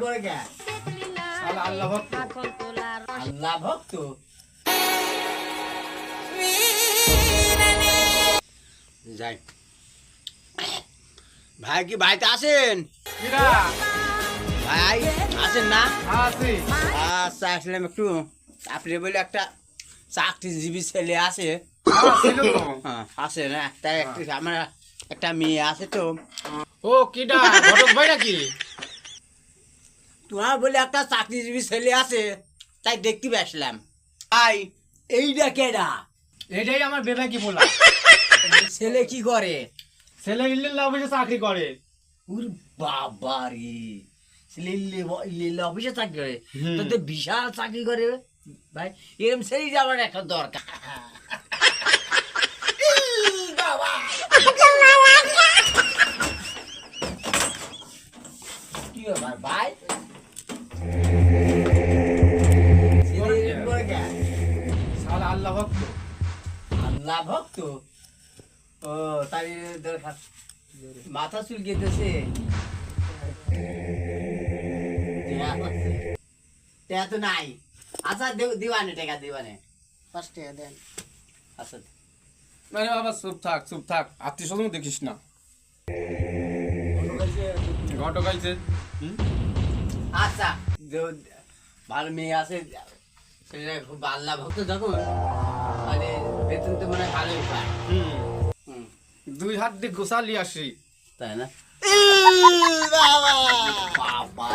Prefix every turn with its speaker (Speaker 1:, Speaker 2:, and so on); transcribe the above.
Speaker 1: করে কে
Speaker 2: শালা আল্লাহ ভক্ত।
Speaker 1: আল্লাহ ভক্ত যাই ভাই কি বাড়িতে আছেন
Speaker 2: কিরা
Speaker 1: ভাই আছেন না
Speaker 2: আছি
Speaker 1: আচ্ছা আসলাম একটু আপনি বলে একটা চাকরিজীবী ছেলে আছে
Speaker 2: ছিল তো।
Speaker 1: হ্যাঁ আছে না তাই একটু আমার একটা মেয়ে আছে তো
Speaker 2: ও কিডা ঘটক ভাই নাকি?
Speaker 1: তোমার বলে একটা চাকরিজীবী ছেলে আছে তাই দেখতে আসলাম ভাই এইটা কেডা
Speaker 2: এটাই আমার বেটা কি বলা।
Speaker 1: ছেলে কি করে
Speaker 2: ছেলে ইল্লিল্লাহ অফিসে চাকরি করে।
Speaker 1: ওর বাবা রে ছেলে লিল্লা অফিসে চাকরি করে
Speaker 2: হুম।
Speaker 1: তো বিশাল চাকরি করে ভাই এরকম ছেলে যাওয়ার একটা দরকার বাবা কি ব্যাপার ভাই ছেলে এরকম করে কে?
Speaker 2: শালা আল্লাহ ভক্ত।
Speaker 1: আল্লাহ ভক্ত ও তাই দরকার মাথা চুল গেতেছে তো নাই আচ্ছা দিওয়ানে টাকা দিওয়ানে 5 টাকা দেন আচ্ছা
Speaker 2: মানে বাবা চুপ থাক আত্মীয় স্বজন দেখিস না। ঘটক আইছে।
Speaker 1: আচ্ছা ভালো মেয়ে আছে সেটা খুব আল্লাহ ভক্ত যখন মানে বেতন তো মনে হয় ভালোই পায় হুম
Speaker 2: 2 হাত দিয়ে গোসালি আসি
Speaker 1: তাই না বাবা বাবা